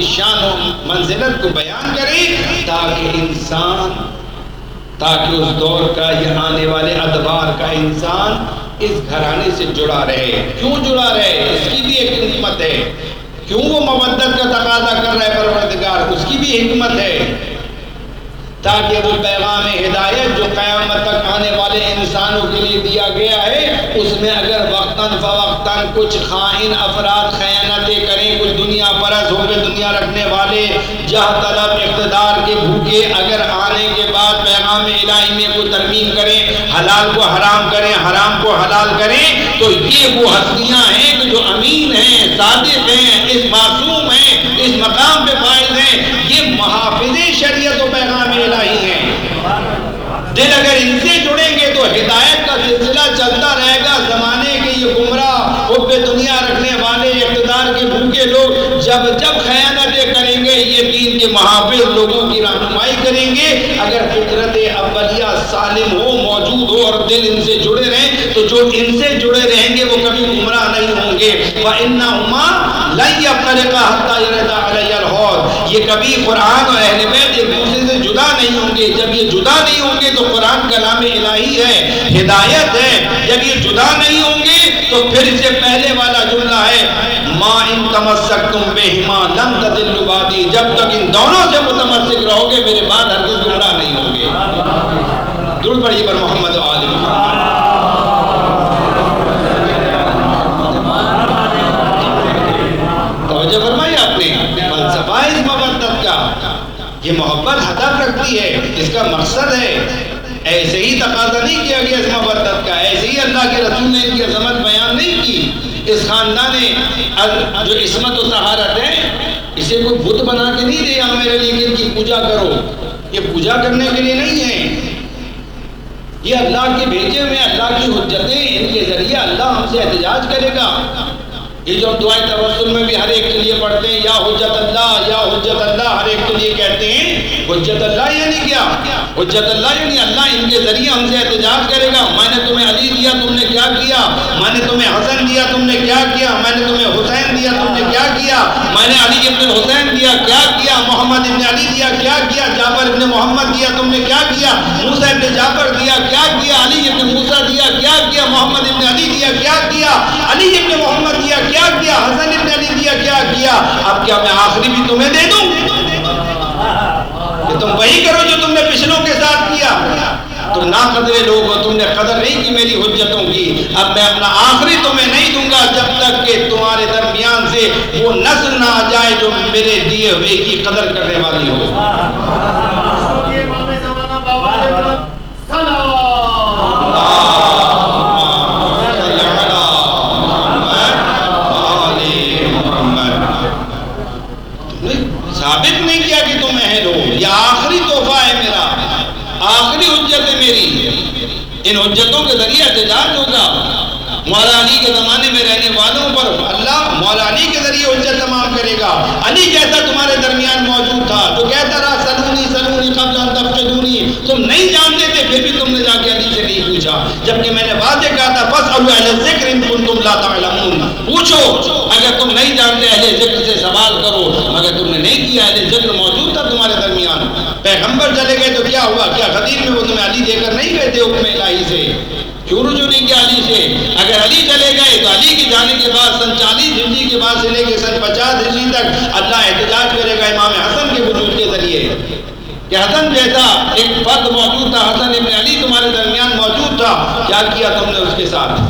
شان و منزلت کو بیان کریں تاکہ اس دور کا یہ آنے والے ادوار کا انسان اس گھرانے سے جڑا رہے. کیوں جڑا رہے؟ اس کی بھی ایک حکمت ہے. کیوں وہ مودت کا تقاضا کر رہا ہے پروردگار؟ اس کی بھی حکمت ہے تاکہ وہ پیغام ہدایت جو قیامت تک آنے والے انسانوں کے لیے دیا گیا ہے اس میں اگر وقتاً فوقتاً کچھ خائن افراد خیانتیں کریں، کچھ دنیا پرست ہو کے دنیا رکھنے والے جاہ طلب اقتدار کے بھوکے اگر آنے کے بعد پیغام الہی میں کوئی ترمیم کریں، حلال کو حرام کریں، حرام کو حلال کریں، تو یہ وہ ہستیاں ہیں کہ جو امین ہیں، صادق ہیں، اس معصوم ہیں، اس مقام پہ فائز ہیں. یہ محافظ شریعت و پیغام الہی ہیں. دل اگر ان سے جڑیں گے تو ہدایت کا سلسلہ چلتا رہے گا. زمانے کے یہ گمراہ حب دنیا رکھنے والے اقتدار کے بھوکے لوگ جب خیانتیں کریں گے یہ دین کے محافظ لوگوں کی رہنمائی کریں گے. اگر فطرت اولیہ سالم ہو، موجود ہو اور دل ان سے جڑے رہیں تو جو ان سے جڑے رہیں گے وہ کبھی گمراہ نہیں ہوں گے. وَإِنَّهُمَا لَن يَفْتَرِقَا حَتَّى يَرِدَ عَلَيَّ الْحَوْض. یہ کبھی قرآن اور اہل بیت ایک دوسرے سے جدا نہیں ہوں گے. جب یہ جدا نہیں ہوں گے تو قرآن کلام الہی ہے، ہدایت ہے. جب یہ جدا نہیں ہوں گے تو پھر اس سے پہلے والا جملہ ہے ما ان تمسکتم بہما لن تضلوا بعدی. جب تک ان دونوں سے متمسک رہو گے میرے بعد ہرگز گمراہ نہیں ہوں گے. درود پڑھیے پر محمد و آل محمد. توجہ فرمائی آپ نے. فلسفہ اس مودت کا، یہ محبت ہدف رکھتی ہے، اس کا مقصد ہے. ایسے ہی تقاضا نہیں کیا گیا اس مودت کا، ایسے ہی اللہ کے رسول نے ان کی عظمت بیان نہیں کی. اس خاندان جو عصمت و طہارت ہے اسے کوئی بت بنا کے نہیں دیا میرے لیے کہ ان کی پوجا کرو. یہ پوجا کرنے کے لیے نہیں ہے، یہ اللہ کے بھیجے ہوئے اللہ کی حجتیں، ان کے ذریعے اللہ ہم سے احتجاج کرے گا. یہ جو دعائے توسل میں بھی ہر ایک کے لیے پڑھتے ہیں یا حجت اللہ یا حجت اللہ، ہر ایک کے لیے کہتے ہیں. حجت اللہ یعنی کیا؟ حجت اللہ یعنی اللہ ان کے ذریعے ہم سے احتجاج کرے گا. میں نے تمہیں علی دیا، تم نے کیا کیا؟ میں نے تمہیں حسن دیا، تم نے کیا کیا؟ میں نے تمہیں حسین دیا، تم نے کیا کیا؟ میں نے علی ابن حسین دیا، کیا کیا؟ محمد ابن علی دیا، کیا کیا؟ جعفر ابن محمد دیا، تم نے کیا کیا؟ موسیٰ ابن جعفر دیا، کیا کیا؟ علی ابن موسیٰ دیا، کیا کیا؟ محمد ابن علی دیا، کیا کیا؟ علی ابن محمد دیا، کیا کیا؟ حسن ابن علی دیا، کیا کیا؟ اب کیا میں آخری بھی تمہیں دے دوں کہ تم وہی کرو جو تم نے پچھلوں کے ساتھ کیا؟ تم نا قدرے لوگ ہو، تم نے قدر نہیں کی میری حجتوں کی. اب میں اپنا آخری تمہیں نہیں دوں گا جب تک کہ تمہارے درمیان سے وہ نسل نہ آ جائے جو میرے دیے ہوئے کی قدر کرنے والی ہو. ثابت نہیں کیا کہ تم اہل ہو. یہ آخری تحفہ ہے میرا، آخری حجت ہے میری. ان حجتوں کے ذریعے احتجاج ہوگا. مولا علی کے زمانے میں رہنے والوں پر اللہ مولا علی کے ذریعے حجت تمام کرے گا. علی جیسا تمہارے درمیان موجود تھا جو کہتا رہا سلونی سلونی قبل ان تفقدونی. تم نہیں جانتے تھے پھر بھی تم نے جا کے علی سے نہیں پوچھا، جبکہ میں نے واضح کہا تھا فاسألوا اہل الذکر ان کنتم لا تعلمون. پوچھو اگر تم نہیں جانتے، اہل ذکر سے سوال کرو. اگر تم نے نہیں کیا، اہل ذکر موجود تھا تمہارے درمیان. پیغمبر چلے گئے تو کیا ہوا؟ کیا غدیر میں وہ تمہیں علی دے کر نہیں گئے تھے حکم الہی سے؟ کیوں رجوع نہیں کیا علی سے؟ اگر علی چلے گئے تو علی کی جانے کے بعد سن 40 ہجری کے بعد سے لے کے سن 50 ہجری تک اللہ احتجاج کرے گا امام حسن کے وجود کے ذریعے کہ حسن جیسا ایک فرد موجود تھا، حسن ابن علی تمہارے درمیان موجود تھا، کیا کیا تم نے اس کے ساتھ؟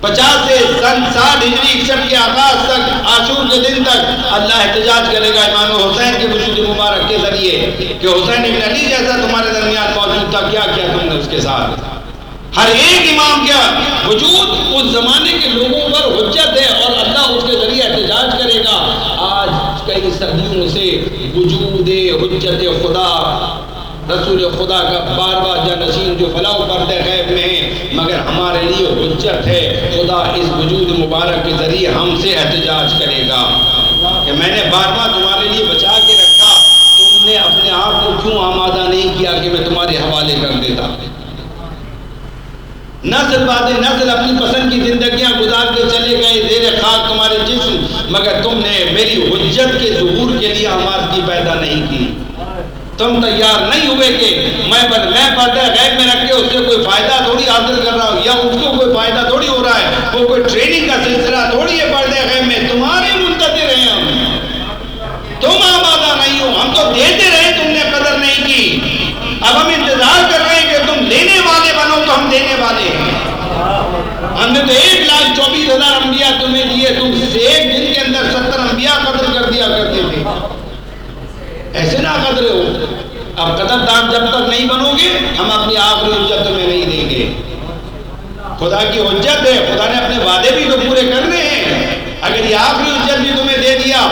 50 سے سن 60 ہجری 61 کے آغاز تک عاشور کے دن تک اللہ احتجاج کرے گا امام حسین کے وجود مبارک کے ذریعے کہ حسین ابن علی جیسا تمہارے درمیان موجود تھا، کیا کیا تم نے اس کے ساتھ؟ ہر ایک امام کا وجود اس زمانے کے لوگوں پر حجت ہے اور اللہ اس کے ذریعے احتجاج کرے گا. آج کئی صدیوں سے وجود حجت خدا، رسول خدا کا بار بار جانشین جو فلاح پردہ غیب میں ہیں، مگر ہمارے لیے حجت ہے. خدا اس وجود مبارک کے ذریعے ہم سے احتجاج کرے گا کہ میں نے بار بار تمہارے لیے بچا کے رکھا، تم نے اپنے آپ کو کیوں آمادہ نہیں کیا کہ میں تمہارے حوالے کر دیتا؟ نسل بعد نسل اپنی پسند کی زندگیاں گزار کے چلے گئے زیر خاک تمہارے جسم، مگر تم نے میری حجت کے ظہور کے لیے آمادگی پیدا نہیں کی. تم تیار نہیں ہوئے کہ میں پردہ غیب میں رکھ کے اس سے کوئی فائدہ تھوڑی حاصل کر رہا ہوں یا اس کو کوئی فائدہ تھوڑی ہو رہا ہے. وہ کوئی ٹریننگ کا سلسلہ تھوڑی ہے. پردہ غیب میں تمہارے منتظر ہیں ہم، تم آمادہ نہیں ہو. ہم تو دیتے رہے، تم نے قدر نہیں کی. اب ہم انتظار کر رہے ہیں کہ تم لینے والے بنو تو ہم دینے والے ہیں. ہم نے تو 1,24,000 انبیاء تمہیں دیے، تم ایک دن کے اندر 70 انبیاء قتل کر دیا کرتے تھے. ایسے نہ قدر ہو. اب قدردان جب تک نہیں بنو گے ہم اپنی آخری حجت تمہیں نہیں دیں گے. خدا کی حجت ہے، خدا نے اپنے وعدے بھی تو پورے کرنے ہیں. اگر یہ آخری حجت بھی تمہیں دے دیا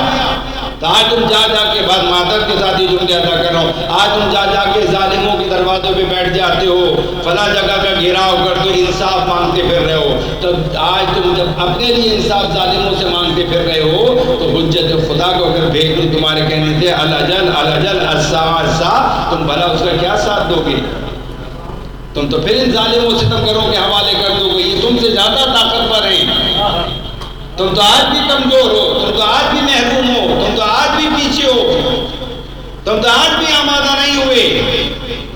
تو آج تم جا کے بعد معذرت کے ساتھ ہی جملے ادا کر رہا ہوں، آج تم جا کے ظالموں کے دروازوں پہ بیٹھ جاتے ہو، فلاں جگہ کا گھیراؤ کرتے ہو، انصاف مانگتے پھر رہے ہو. تو آج تم جب اپنے لیے انصاف ظالموں سے مانگتے پھر رہے ہو تو حجت خدا کو اگر بھیج دوں تمہارے کہنے سے الجل الساعہ، تم بھلا اس کا کیا ساتھ دو گے؟ تم تو پھر ان ظالموں سے تم کرو کے حوالے کر دو گے. یہ تم سے زیادہ طاقتور ہیں. تم تو آج بھی کمزور ہو، تم تو آج بھی محروم ہو، تم تو آج بھی پیچھے ہو، تم تو آج بھی آمادہ نہیں ہوئے.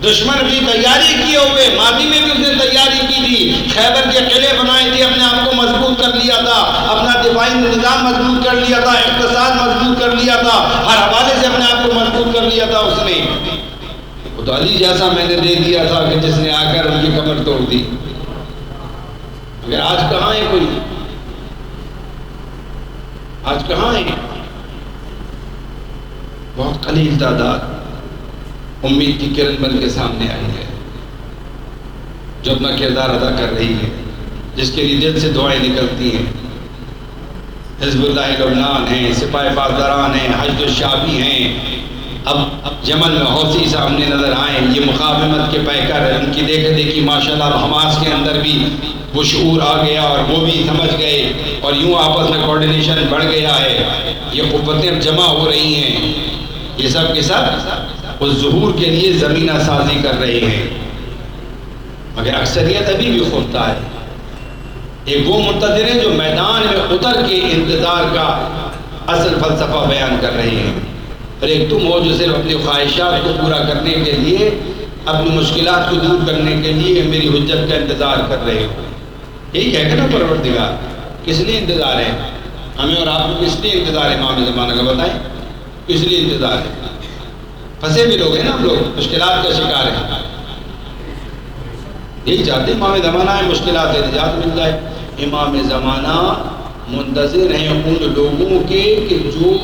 دشمن بھی تیاری کیے ہوئے، ماضی میں بھی اس نے تیاری کی تھی. خیبر کے قلعے بنائے تھے، اپنے آپ کو مضبوط کر لیا تھا، اپنا دفاعی نظام مضبوط کر لیا تھا، اقتصاد مضبوط کر لیا تھا، ہر حوالے سے اپنے آپ کو مضبوط کر لیا تھا اس نے. وہ تو علی جیسا میں نے دے دیا تھا کہ جس نے آ کر ان کی کمر توڑ دی. مگر آج کہاں ہے کوئی؟ آج کہاں ہے؟ بہت قلیل تعداد امید کی کرن بن کے سامنے آئی ہے جو اپنا کردار ادا کر رہی ہے، جس کے لیے دل سے دعائیں نکلتی ہیں. حزب اللہ لبنان ہیں، سپاہی پاسداران ہیں، حشد الشعبی ہیں. اب جمل میں حوثی سامنے نظر آئیں، یہ مقاومت کے پیکر. ان کی دیکھ دیکھی ماشاءاللہ اب حماس کے اندر بھی وہ شعور آ گیا اور وہ بھی سمجھ گئے اور یوں آپس میں کوارڈینیشن بڑھ گیا ہے. یہ قوتیں جمع ہو رہی ہیں. یہ سب کے ساتھ اس ظہور کے لیے زمینہ سازی کر رہے ہیں. مگر اکثریت ابھی بھی خودتا ہے. ایک وہ منتظر ہیں جو میدان میں اتر کے انتظار کا اصل فلسفہ بیان کر رہے ہیں، اور ایک تم ہو جو صرف اپنی خواہشات کو پورا کرنے کے لیے، اپنی مشکلات کو دور کرنے کے لیے میری حجت کا انتظار کر رہے ہو. یہی کہہ نا پروردگار کس لیے انتظار ہے ہمیں اور آپ کو؟ کس لیے انتظار ہے امام زمانہ کا؟ بتائیں کس لیے انتظار ہے؟ پھنسے بھی لوگ ہیں نا، ہم لوگ مشکلات کا شکار ہیں. یہی چاہتے امام زمانہ ہے، مشکلات سے نجات مل جائے. امام زمانہ منتظر ہیں ان لوگوں کے کہ جو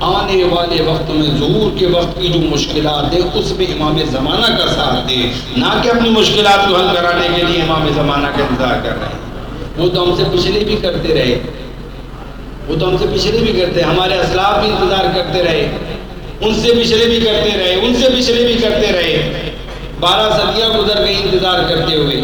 آنے والے وقت میں ظہور کے وقت کی جو مشکلات ہیں اس میں امام زمانہ کا ساتھ دیں، نہ کہ اپنی مشکلات کو حل کرانے کے لیے امام زمانہ کا انتظار کر رہے ہیں. وہ تو ہم سے پچھلے بھی کرتے رہے، وہ تو ہم سے پچھلے بھی کرتے، ہمارے اسلاف بھی انتظار کرتے رہے، ان سے پچھلے بھی کرتے رہے، ان سے پچھلے بھی کرتے رہے. 12 صدیاں گزر گئی انتظار کرتے ہوئے.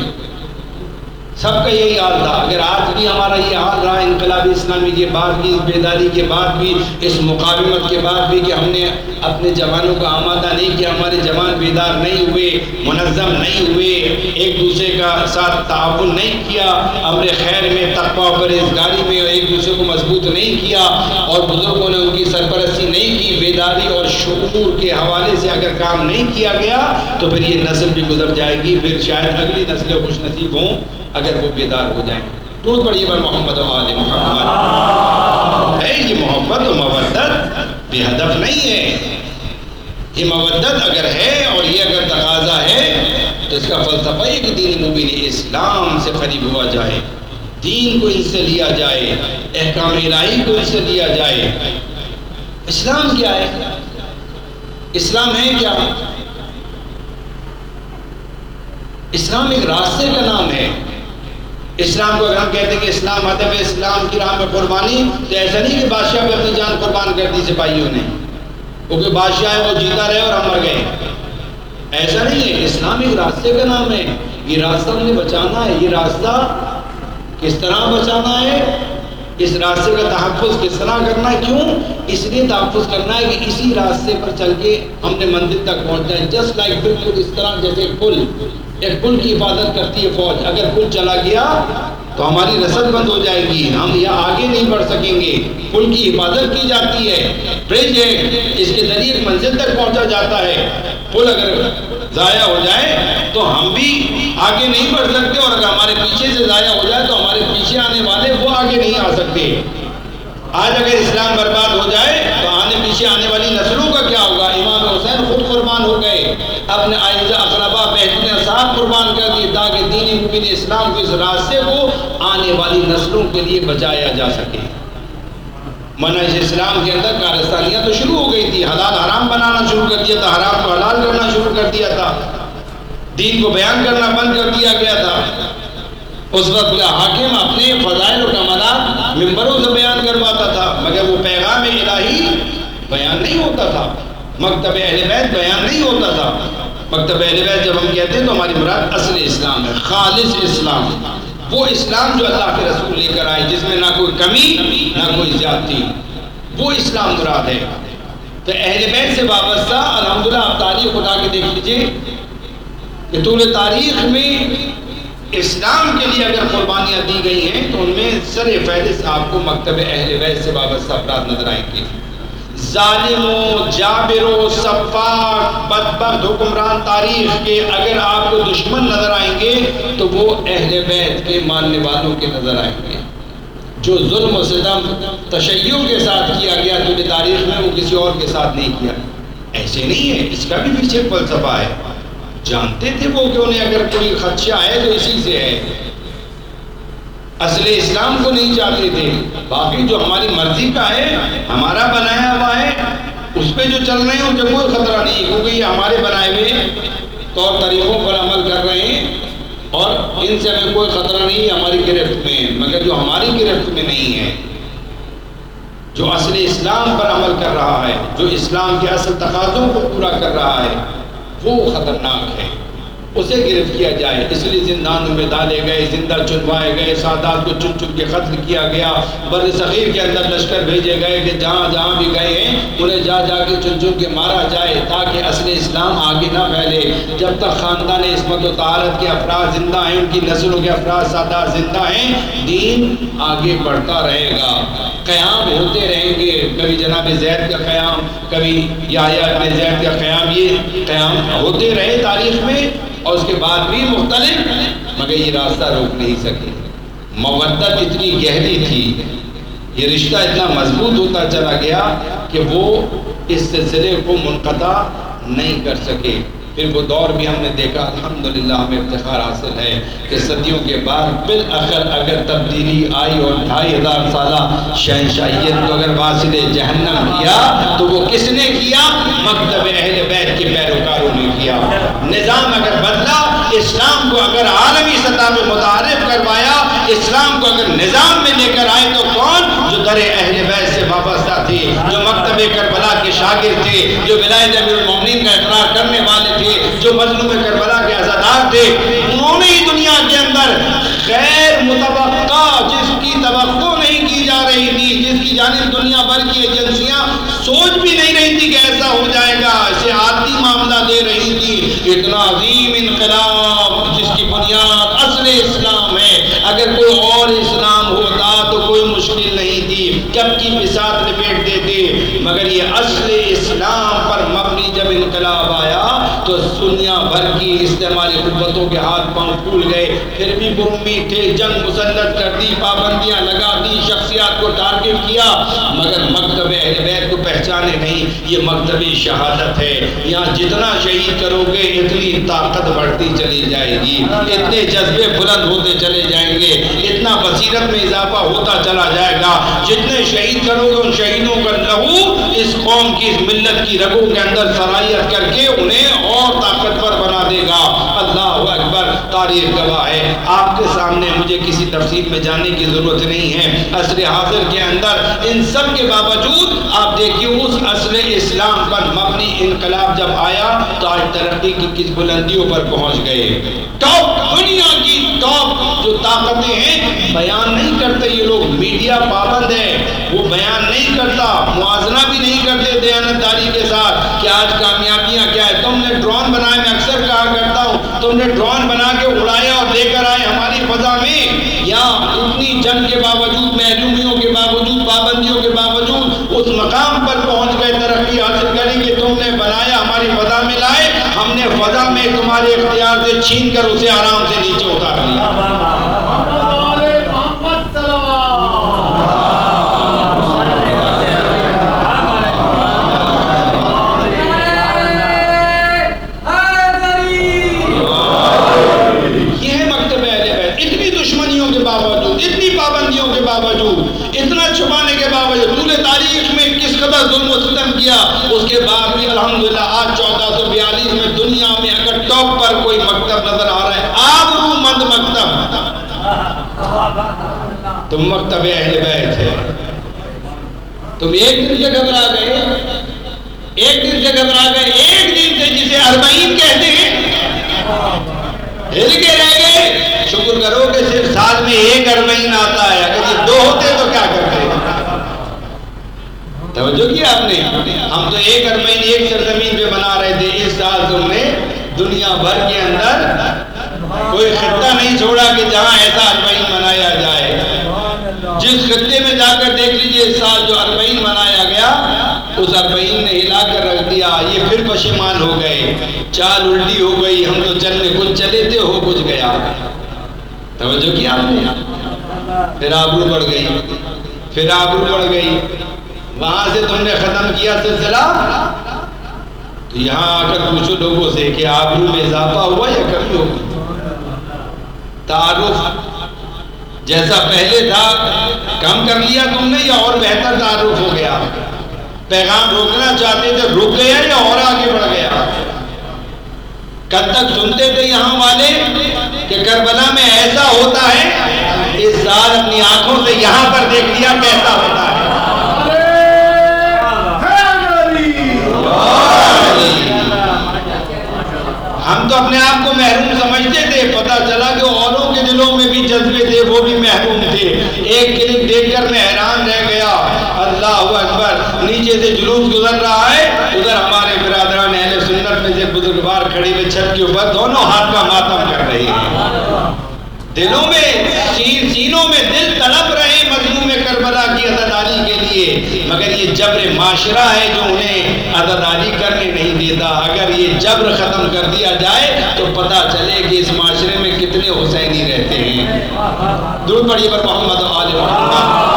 سب کا یہی حال تھا. اگر آج بھی ہمارا یہ حال رہا انقلاب اسلامی کے بعد بھی، اس بیداری کے بعد بھی، اس مقاومت کے بعد بھی کہ ہم نے اپنے جوانوں کو آمادہ نہیں کیا، ہمارے جوان بیدار نہیں ہوئے، منظم نہیں ہوئے، ایک دوسرے کا ساتھ تعاون نہیں کیا، امر خیر میں، تقویٰ و پرہیزگاری میں ایک دوسرے کو مضبوط نہیں کیا، اور بزرگوں نے ان کی سرپرستی نہیں کی، بیداری اور شعور کے حوالے سے اگر کام نہیں کیا گیا تو پھر یہ نسل بھی گزر جائے گی. پھر شاید اگلی نسلیں خوش نصیب ہوں اگر وہ بیدار ہو جائیں. درود پڑھیے بر محمد و آل محمد. ہے یہ محبت و مودت بے ہدف نہیں ہے. یہ مودت اگر ہے اور یہ اگر تقاضا ہے تو اس کا فلسفہ یہ کہ دین مبین اسلام سے قریب ہوا جائے، دین کو ان سے لیا جائے، احکام الہی کو ان سے لیا جائے. اسلام کیا ہے؟ اسلام ہے کیا؟ اسلام ایک راستے کا نام ہے. اسلام کو اگر ہم کہتے ہیں کہ اسلام ہدف ہے، اسلام کی راہ میں قربانی، تو ایسا نہیں کہ بادشاہ پہ اپنی جان قربان کر دی سپاہیوں نے، کیونکہ بادشاہ ہے وہ جیتا رہے اور ہم مر گئے. ایسا نہیں ہے. اسلام ایک راستے کا نام ہے. یہ راستہ ہم نے بچانا ہے. یہ راستہ کس طرح بچانا ہے؟ اس راستے کا تحفظ کس طرح کرنا ہے؟ کیوں؟ اس لیے تحفظ کرنا ہے کہ اسی راستے پر چل کے ہم نے منزل تک پہنچنا ہے. جسٹ لائک بالکل اس طرح جیسے ایک پل کی حفاظت کرتی ہے فوج. اگر پل چلا گیا تو ہماری رسد بند ہو جائے گی، ہم یہاں آگے نہیں بڑھ سکیں گے. پل کی حفاظت کی جاتی ہے، برج ہے، اس کے ذریعے منزل تک پہنچا جاتا ہے. پل اگر ضائع ہو جائے تو ہم بھی آگے نہیں بڑھ سکتے، اور اگر ہمارے پیچھے سے ضائع ہو جائے تو ہمارے پیچھے آنے والے وہ آگے نہیں آ سکتے. آج اگر اسلام برباد ہو جائے تو آنے پیچھے آنے والی نسلوں کا کیا ہوگا؟ امام حسین خود قربان ہو گئے، اپنے اعزا اقربا بہترین صاحب قربان کر دیے تاکہ دین مبین اسلام کو، اس راستے کو آنے والی نسلوں کے لیے بچایا جا سکے. منہج اسلام کے اندر کارستانیاں تو شروع ہو گئی تھی، حلال حرام بنانا شروع کر دیا تھا، حرام کو حلال کرنا شروع کر دیا تھا، دین کو بیان کرنا بند کر دیا گیا تھا. اس وقت حاکم اپنے فضائل و کمالات ممبروں سے بیان کرواتا تھا، مگر وہ پیغام الہی بیان نہیں ہوتا تھا، مکتب اہل بیت بیان نہیں ہوتا تھا. مکتب اہل بیت جب ہم کہتے ہیں تو ہماری مراد اصل اسلام ہے، خالص اسلام، وہ اسلام جو اللہ کے رسول لے کر آئے، جس میں نہ کوئی کمی نہ کوئی زیادتی، وہ اسلام مراد ہے. تو اہل بیت سے وابستہ الحمدللہ آپ تاریخ خدا کے دیکھ لیجئے کہ طول تاریخ میں اسلام کے لیے اگر قربانیاں دی گئی ہیں تو ان میں سر فہرست آپ کو مکتب اہل بیت سے وابستہ افراد نظر آئیں گے. ظالموں، جابروں، سفاک، بدبخت حکمران تاریخ کے اگر آپ کو دشمن نظر آئیں گے تو وہ اہل بیت کے ماننے والوں کے نظر آئیں گے. جو ظلم و ستم تشیع کے ساتھ کیا گیا طول تاریخ میں، وہ کسی اور کے ساتھ نہیں کیا. ایسے نہیں ہے، اس کا بھی پیچھے فلسفہ ہے. جانتے تھے وہ کہ انہیں اگر کوئی خدشہ ہے تو اسی سے ہے، اصل اسلام کو نہیں چاہتے تھے. باقی جو ہماری مرضی کا ہے، ہمارا بنایا ہوا ہے، اس پہ جو چل رہے ہیں ان سے کوئی خطرہ نہیں، کیونکہ یہ ہمارے بنائے ہوئے طور طریقوں پر عمل کر رہے ہیں اور ان سے ہمیں کوئی خطرہ نہیں، ہماری گرفت میں ہے. مگر جو ہماری گرفت میں نہیں ہے، جو اصل اسلام پر عمل کر رہا ہے، جو اسلام کے اصل تقاضوں کو پورا کر رہا ہے، وہ خطرناک ہے، اسے گرفت کیا جائے. اس لیے زندانوں میں ڈالے گئے، زندہ چنوائے گئے، سادات کو چن چن کے قتل کیا گیا. بر صغیر کے اندر لشکر بھیجے گئے کہ جہاں جہاں بھی گئے ہیں انہیں جا جا کے چن چن کے مارا جائے تاکہ اصل اسلام آگے نہ پھیلے. جب تک خاندان عصمت و طہارت کے افراد زندہ ہیں، ان کی نسلوں کے افراد سادات زندہ ہیں، دین آگے بڑھتا رہے گا، قیام ہوتے رہیں گے. کبھی جناب زید کا قیام، کبھی یحییٰ ابن زید کا قیام، یہ قیام ہوتے رہے تاریخ میں، اور اس کے بعد بھی مختلف، مگر یہ راستہ روک نہیں سکے. مودت اتنی گہری تھی، یہ رشتہ اتنا مضبوط ہوتا چلا گیا کہ وہ اس سلسلے کو منقطع نہیں کر سکے. پھر وہ دور بھی ہم نے دیکھا، الحمدللہ ہمیں افتخار حاصل ہے کہ صدیوں کے بعد بالآخر اگر تبدیلی آئی اور 2500 سالہ شہنشاہیت کو اگر واصل جہنم کیا تو وہ کس نے کیا؟ مکتب اہل بیت کے پیروکاروں نے کیا. نظام اگر بدلا، اسلام کو اگر عالمی سطح میں متعارف کروایا، اسلام کو اگر نظام میں لے کر آئے تو کون؟ جو در اہل بیت سے وابستہ تھے، جو مکتب کربلا کے شاگرد تھے، جو ولایت امیر المومنین کا اقرار کرنے والے تھے، جو مظلوم کربلا کے عزادار تھے، انہوں نے ہی دنیا کے اندر غیر متوقع، جس کی توقع نہیں کی جا رہی تھی، جس کی جانب دنیا بھر کی ایجنسیاں سوچ بھی نہیں رہی تھی کہ ایسا ہو جائے گا، اسے عادی معاملہ دے رہی تھی، اتنا عظیم انقلاب جس کی بنیاد اصل اسلام ہے. اگر کوئی اور اسلام ہوتا تو کوئی مشکل نہیں تھی، کب کی بساط لپیٹ دیتے، مگر یہ اصل اسلام پر مبنی جب انقلاب آیا تو دنیا بھر کی استعماری قوتوں کے ہاتھ پاؤں پھول گئے. پھر بھی برمی تھے، جنگ مسلط کر دی، پابندیاں لگا دی، شخصیات کو ٹارگٹ کیا، مگر مکتب اہل بیت کو پہچانے نہیں. یہ مکتب شہادت ہے، یہاں جتنا شہید کرو گے اتنی طاقت بڑھتی چلی جائے گی، اتنے جذبے بلند ہوتے چلے جائیں گے، اتنا بصیرت میں اضافہ ہوتا چلا جائے گا. جتنے شہید کرو گے ان شہیدوں کا لہو اس قوم کی، اس ملت کی رگوں کے اندر سرایت کر کے انہیں اور طاقتور بنا دے گا. اللہ اکبر، تاریخ گواہ ہے. آپ کے سامنے مجھے کسی تفصیل میں جانے کی ضرورت نہیں ہے. عصر حاضر کے اندر ان سب کے باوجود آپ دیکھیے اس اصل اسلام پر مبنی انقلاب جب آیا تو آج ترقی کی کس بلندیوں پر پہنچ گئے. ٹاپ، دنیا کی ٹاپ جو طاقتیں ہیں بیان نہیں کرتے یہ لوگ. میڈیا پابند ہے، وہ بیان نہیں کرتا، موازنہ بھی نہیں کرتے دیانتداری کے ساتھ کہ آج کامیابیاں کیا ہے. تم نے ڈرون بنائے، میں اکثر کہا کرتا ہوں تم نے ڈرون بنا کے اڑایا اور لے کر آئے ہماری فضا میں، یا اتنی جنگ کے باوجود، محرومیوں کے باوجود، پابندیوں کے باوجود اس مقام پر پہنچ گئے ترقی حاصل کریں کہ تم نے بنایا ہماری فضا میں لائے، ہم نے فضا میں تمہارے اختیار سے چھین کر اسے آرام سے نیچے اتار لیا. اتنا چھپانے کے باوجود طول تاریخ میں کس قدر ظلم و ستم کیا، اس کے بعد بھی الحمدللہ آج 1442 میں دنیا میں اگر ٹاپ پر کوئی مکتب نظر آ رہا ہے، آبرو مند مکتب، تم مکتب اہل بیت ہے. تم ایک دن سے گھبرا گئے، ایک دن سے گھبرا گئے، ایک دن سے جسے 40 کہتے ہیں ہل کے رہ گئے. شکر کرو کہ صرف سال میں ایک 40 آتا ہے، اگر یہ 2 ہوتے تو کیا کرتے؟ توجہ کیا آپ نے؟ ہم تو ایک 40 ایک سرزمین پہ بنا رہے تھے. اس سال تم نے دنیا بھر کے اندر کوئی خطہ نہیں چھوڑا کہ جہاں ایسا 40 منایا جائے. جس خطے میں جا کر دیکھ لیجئے اس سال جو 40 منایا گیا، اس 40 نے ہلا کر رکھ دیا. یہ پھر پشیمان ہو گئے، چال الٹی ہو گئی، ہم تو چلنے کچھ چلے تھے، ہو کچھ گیا. توجہ کیا آپ نے؟ پھر آبرو بڑھ گئی، پھر آبرو بڑھ گئی. وہاں سے تم نے ختم کیا سلسلہ، تو یہاں آ کر پوچھو لوگوں سے کہ آبرو میں اضافہ ہوا یا کمی ہوگی؟ تعارف جیسا پہلے تھا کم کر لیا تم نے یا اور بہتر تعارف ہو گیا؟ پیغام روکنا چاہتے تھے رک گیا یا اور آگے بڑھ گیا؟ کل تک سنتے تھے یہاں والے کہ کربلا میں ایسا ہوتا ہے، اس سال اپنی آنکھوں سے یہاں پر دیکھ لیا کیسا ہوتا ہے. ہم تو اپنے آپ کو محروم سمجھتے تھے، پتہ چلا کہ اوروں کے دلوں میں بھی جذبے تھے، وہ بھی محروم تھے. ایک کلپ دیکھ کر میں حیران رہ گیا. اللہ اکبر، نیچے سے جلوس گزر رہا ہے، ادھر ہمارے برادران اہل سنت میں سے بزرگوار کھڑے ہوئے چھت کے اوپر دونوں ہاتھ کا ماتم کر رہے ہیں. دلوں میں سینوں میں دل تڑپ رہے مظلوم کربلا کی عزاداری کے لیے، مگر یہ جبر معاشرہ ہے جو انہیں عزاداری کرنے نہیں دیتا. اگر یہ جبر ختم کر دیا جائے تو پتہ چلے کہ اس معاشرے میں کتنے حسینی رہتے ہیں. درود پڑھیے پر محمد و آل محمد.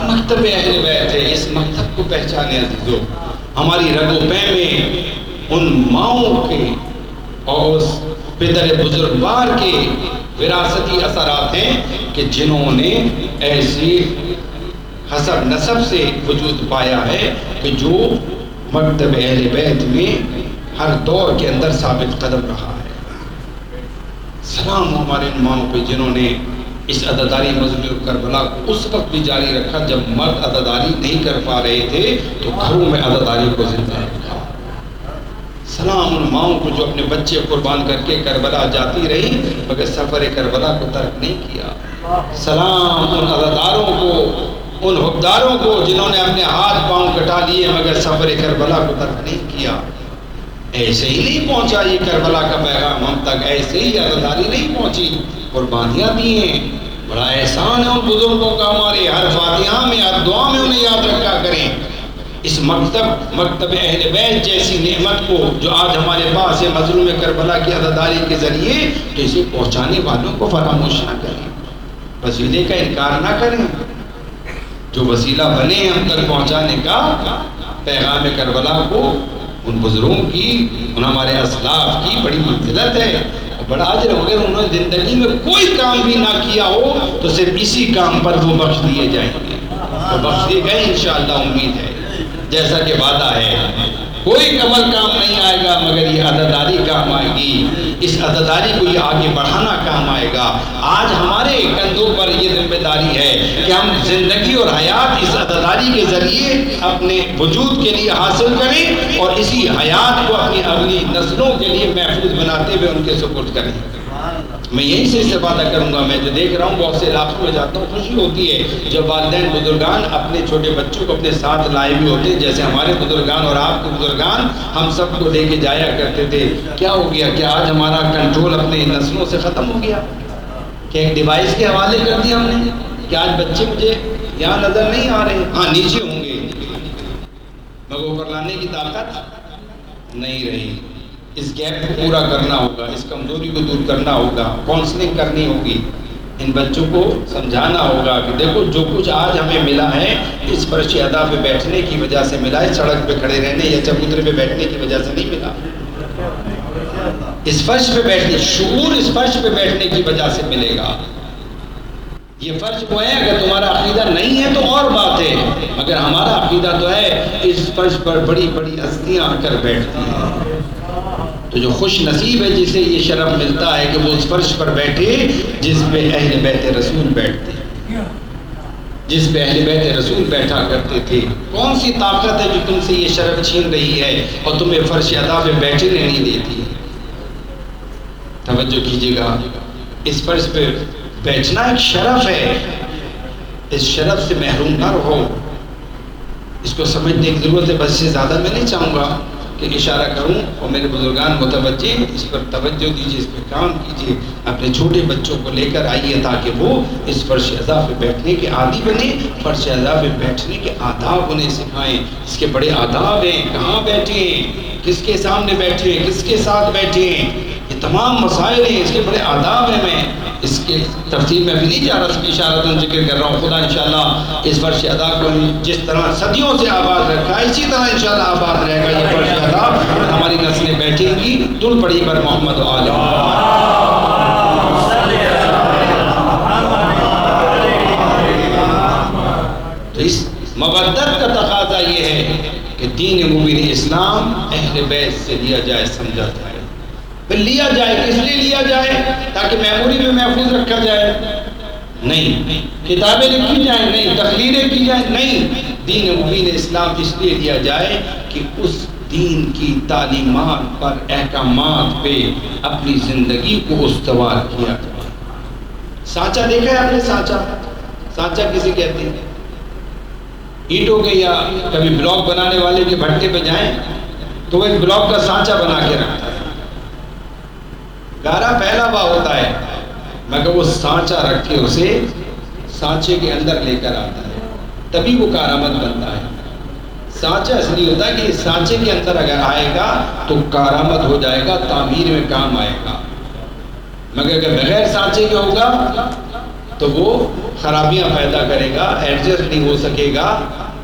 مکتب اہل بیت ہے، اس مکتب کو پہچانے عزیزو. ہماری رگ و پے میں ان ماؤں کے اور اس پدر بزرگوار کے وراثتی اثرات ہیں کہ جنہوں نے ایسی حسب نسب سے وجود پایا ہے کہ جو مکتب اہل بیت میں ہر دور کے اندر ثابت قدم رہا ہے. سلام ہمارے ان ماؤں پہ جنہوں نے اس عزاداری مظلوم کربلا کو اس وقت بھی جاری رکھا جب مرد عزاداری نہیں کر پا رہے تھے تو گھروں میں عزاداری کو زندہ رکھا. سلام ان ماؤں کو جو اپنے بچے قربان کر کے کربلا جاتی رہی مگر سفر کربلا کو ترک نہیں کیا. سلام ان عزاداروں کو، ان حقداروں کو جنہوں نے اپنے ہاتھ پاؤں کٹا لیے مگر سفر کربلا کو ترک نہیں کیا. ایسے ہی نہیں پہنچا یہ کربلا کا پیغام ہم تک، ایسے ہی عزاداری نہیں پہنچی، قربانیاں دی ہیں. بڑا احسان ہے ان بزرگوں کا ہمارے. ہر فاتحہ میں ہر دعا میں انہیں یاد رکھا کریں. اس مکتب اہل بیت جیسی نعمت کو جو آج ہمارے پاس ہے مظلوم کربلا کی عزاداری کے ذریعے، تو اسے پہنچانے والوں کو فراموش نہ کریں، وسیلے کا انکار نہ کریں. جو وسیلہ بنے ہم تک پہنچانے کا پیغام کربلا کو، ان بزرگوں کی، ان ہمارے اسلاف کی بڑی منزلت ہے اور بڑا اجر. اگر انہوں نے زندگی میں کوئی کام بھی نہ کیا ہو تو صرف اسی کام پر وہ بخش دیے جائیں گے، وہ بخش دیے گئے انشاءاللہ، امید ہے. جیسا کہ وعدہ ہے. کوئی عمل کام نہیں آئے گا مگر یہ عزاداری کام آئے گی. اس عزاداری کو یہ آگے بڑھانا کام آئے گا. آج ہمارے کندھوں پر یہ ذمہ داری ہے کہ ہم زندگی اور حیات اس عزاداری کے ذریعے اپنے وجود کے لیے حاصل کریں اور اسی حیات کو اپنی اگلی نسلوں کے لیے محفوظ بناتے ہوئے ان کے سپورٹ کریں. میں یہیں سے استفادہ کروں گا. میں جو دیکھ رہا ہوں بہت سے علاقوں میں جاتا ہوں, خوشی ہوتی ہے جب والدین بزرگان اپنے چھوٹے بچوں کو اپنے ساتھ لائے ہوئے ہوتے ہیں. جیسے ہمارے بزرگان اور آپ کے بزرگان ہم سب کو لے کے جایا کرتے تھے. کیا ہو گیا کہ آج ہمارا کنٹرول اپنے نسلوں سے ختم ہو گیا کہ ایک ڈیوائس کے حوالے کر دیا ہم نے کہ آج بچے مجھے یہاں نظر نہیں آ رہے, ہاں نیچے ہوں گے, مگر اوپر لانے کی طاقت نہیں رہی. اس گیپ کو پورا کرنا ہوگا, اس کمزوری کو دور کرنا ہوگا, کاؤنسلنگ کرنی ہوگی, ان بچوں کو سمجھانا ہوگا کہ دیکھو جو کچھ آج ہمیں ملا ہے اس فرش ادا پہ بیٹھنے کی وجہ سے ملا ہے, سڑک پہ کھڑے رہنے یا چبوترے پہ بیٹھنے کی وجہ سے نہیں ملا. اس فرش پہ بیٹھنے, شعور اس فرش پہ بیٹھنے کی وجہ سے ملے گا. یہ فرش وہ ہے, اگر تمہارا عقیدہ نہیں ہے تو اور بات ہے, مگر ہمارا عقیدہ تو ہے اس فرش پر بڑی بڑی ہستیاں آ کر بیٹھتی ہیں. تو جو خوش نصیب ہے جسے یہ شرف ملتا ہے کہ وہ اس فرش پر بیٹھے جس پہ اہل بیت رسول بیٹھتے, جس پہ اہل بیت رسول بیٹھا کرتے تھے. کون سی طاقت ہے جو تم سے یہ شرف چھین رہی ہے اور تمہیں فرش ادا پہ بیٹھے نہیں دیتی؟ توجہ کیجیے گا, اس فرش پہ بیٹھنا ایک شرف ہے. اس شرف سے محروم نہ رہو. اس کو سمجھنے کی ضرورت ہے. بس سے زیادہ میں نہیں چاہوں گا کہ اشارہ کروں, اور میرے بزرگان متوجہ اس پر توجہ دیجیے, اس پہ کام کیجیے. اپنے چھوٹے بچوں کو لے کر آئیے تاکہ وہ اس فرش اعضاء پہ بیٹھنے کے عادی بنے, فرش اعضاء پہ بیٹھنے کے آداب انہیں سکھائیں. اس کے بڑے آداب ہیں, کہاں بیٹھیں, کس کے سامنے بیٹھیں, کس کے ساتھ بیٹھیں, یہ تمام مسائل ہیں, اس کے بڑے آداب ہیں. میں اس کے تفصیل میں بھی نہیں جا رہا, اس کی اشارتاً ذکر کر رہا ہوں. خدا انشاءاللہ اس فرش ادا کو جس طرح صدیوں سے آباد رکھا ہے اسی طرح انشاءاللہ آباد رہے گا. یہ فرش ادا ہماری نسلیں بیٹھیں گی. دل پڑی پر محمد و آل تو اس مودت کا تقاضا یہ ہے کہ دین مبین اسلام اہل بیت سے لیا جائے, سمجھا جائے. پھر لیا جائے, کس لیے لیا جائے؟ تاکہ میموری میں محفوظ رکھا جائے؟ نہیں. کتابیں لکھی جائیں؟ نہیں. تقریریں کی جائیں؟ نہیں. دین مبین اسلام اس لیے لیا جائے کہ اس دین کی تعلیمات پر, احکامات پہ اپنی زندگی کو استوار کیا جائے. سانچہ دیکھا ہے آپ نے؟ سانچہ کسے کہتے ہیں؟ اینٹوں کے یا کبھی بلاک بنانے والے کے بھٹے پہ جائیں تو وہ ایک بلاک کا سانچہ بنا کے رکھتا ہے. گارا پھیلا ہوا ہوتا ہے مگر وہ سانچہ رکھ کے اسے سانچے کے اندر لے کر آتا ہے, تبھی وہ کارآمد بنتا ہے. سانچہ اس لیے ہوتا ہے کہ سانچے کے اندر اگر آئے گا تو کارآمد ہو جائے گا, تعمیر میں کام آئے گا. مگر اگر بغیر سانچے کے ہوگا تو وہ خرابیاں پیدا کرے گا, ایڈجسٹ نہیں ہو سکے گا,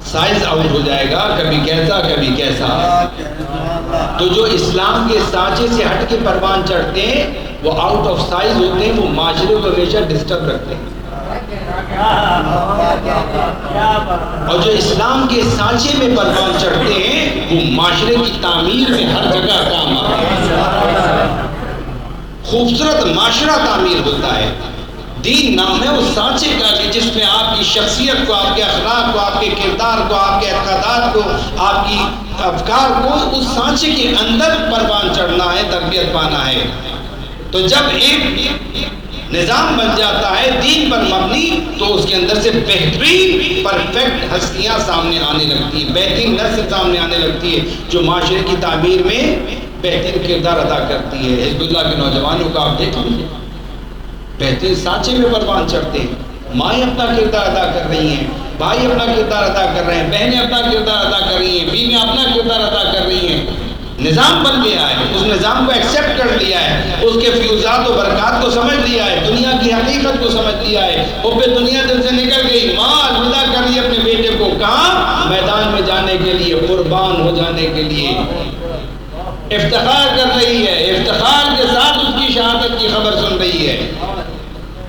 سائز آؤٹ ہو جائے گا, کبھی کیسا کبھی کیسا. تو جو اسلام کے سانچے سے ہٹ کے پروان چڑھتے ہیں وہ آؤٹ آف سائز ہوتے ہیں, وہ معاشرے کو ہمیشہ ڈسٹرب رکھتے ہیں. اور جو اسلام کے سانچے میں پروان چڑھتے ہیں وہ معاشرے کی تعمیر میں ہر جگہ کام آتے ہیں. خوبصورت معاشرہ تعمیر ہوتا ہے. دین نام ہے اس سانچے کا کہ جس میں آپ کی شخصیت کو, آپ کے اخلاق کو, آپ کے کردار کو, آپ کے اعتقادات کو, آپ کی افکار کو اس سانچے کے اندر پروان چڑھنا ہے, تربیت پانا ہے. تو جب ایک نظام بن جاتا ہے دین پر مبنی تو اس کے اندر سے بہترین پرفیکٹ ہستیاں سامنے آنے لگتی ہیں, بہترین نسل سامنے آنے لگتی ہے جو معاشرے کی تعمیر میں بہترین کردار ادا کرتی ہے. حزب اللہ کے نوجوانوں کا آپ دیکھ لیجیے, بہترین سانچے میں پروان چڑھتے ہیں. مائیں اپنا کردار ادا کر رہی ہیں, بھائی اپنا کردار ادا کر رہے ہیں, بہنیں اپنا کردار ادا کر رہی ہیں, بیویاں اپنا کردار ادا کر رہی ہیں. نظام بن گیا ہے, اس نظام کو ایکسیپٹ کر لیا ہے, اس کے فیوزات و برکات کو سمجھ لیا ہے, دنیا کی حقیقت کو سمجھ لیا ہے. وہ پہ دنیا دل سے نکل گئی, ماں الوداع کر لی اپنے بیٹے کو, کہاں؟ میدان میں جانے کے لیے, قربان ہو جانے کے لیے. افتخار کر رہی ہے, افتخار کے ساتھ اس کی شہادت کی خبر سن رہی ہے.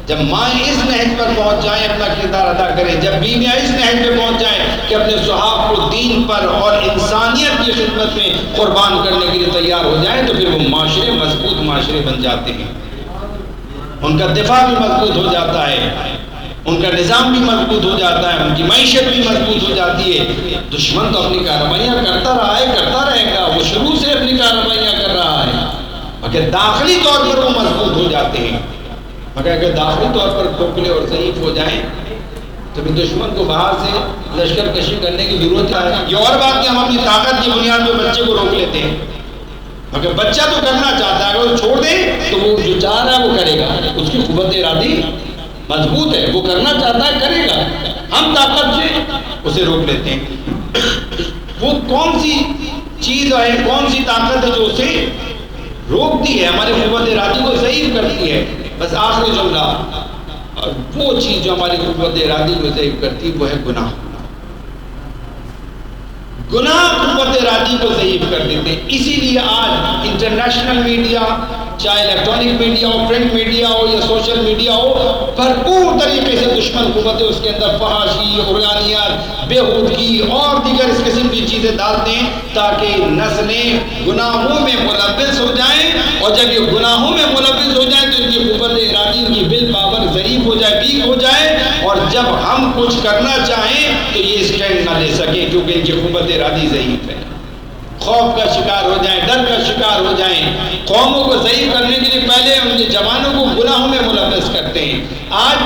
جب ماں اس نہج پر پہنچ جائیں اپنا کردار ادا کریں، جب بیویاں اس نہج پہ پہنچ جائیں کہ اپنے سہاگ کو دین پر اور انسانیت کی خدمت میں قربان کرنے کے لیے تیار ہو جائیں، تو پھر وہ معاشرے مضبوط معاشرے بن جاتے ہیں، ان کا دفاع بھی مضبوط ہو جاتا ہے، ان کا نظام بھی مضبوط ہو جاتا ہے، ان کی معیشت بھی مضبوط ہو جاتی ہے۔ دشمن تو اپنی کارروائیاں کرتا رہا ہے، کرتا رہے گا، وہ شروع سے اپنی کارروائیاں کر رہا ہے، مگر داخلی طور پر وہ مضبوط ہو جاتے ہیں۔ مگر اگر داخلی طور پر کھوکھلے اور ضعیف ہو جائیں تو پھر دشمن کو باہر سے لشکر کشی کرنے کی ضرورت ہے۔ یہ اور بات کہ ہم اپنی طاقت کی بنیاد پہ بچے کو روک لیتے ہیں، مگر بچہ تو کرنا چاہتا ہے، اگر وہ چھوڑ دیں تو وہ جو چاہ رہا ہے وہ کرے گا، اس کی قوت ارادی مضبوط ہے، وہ کرنا چاہتا ہے کرے گا، ہم طاقت سے اسے روک لیتے ہیں۔ وہ کون سی چیز ہے، کون سی طاقت ہے جو اسے روکتی ہے، ہمارے قوت ارادی کو ضعیف کرتی ہے؟ بس آخری جملہ، اور وہ چیز جو ہماری قوت ارادی کو ضعیف کرتی ہے وہ ہے گناہ۔ گناہ قوت ارادی کو ضعیف کر دیتے ہیں۔ اسی لیے آج انٹرنیشنل میڈیا، چاہے الیکٹرانک میڈیا ہو، پرنٹ میڈیا ہو یا سوشل میڈیا ہو، بھرپور طریقے سے دشمن قوتیں اس کے اندر فحاشی، عریانیت، بےہودگی اور دیگر اس قسم کی چیزیں ڈالتے ہیں تاکہ نسلیں گناہوں میں ملوث ہو جائیں، اور جب یہ گناہوں میں ملوث ہو جائیں تو ان کی قوت ارادی، ان کی ول پاور ضعیف ہو جائے، ویک ہو جائے، اور جب ہم کچھ کرنا چاہیں تو یہ اسٹینڈ نہ لے سکیں کیونکہ ان کی قوت ارادی ضعیف ہے، خوف کا شکار ہو جائیں، ڈر کا شکار ہو جائیں۔ قوموں کو ضعیف کرنے کے لیے پہلے ان کے جوانوں کو گناہوں میں ملوث کرتے ہیں۔ آج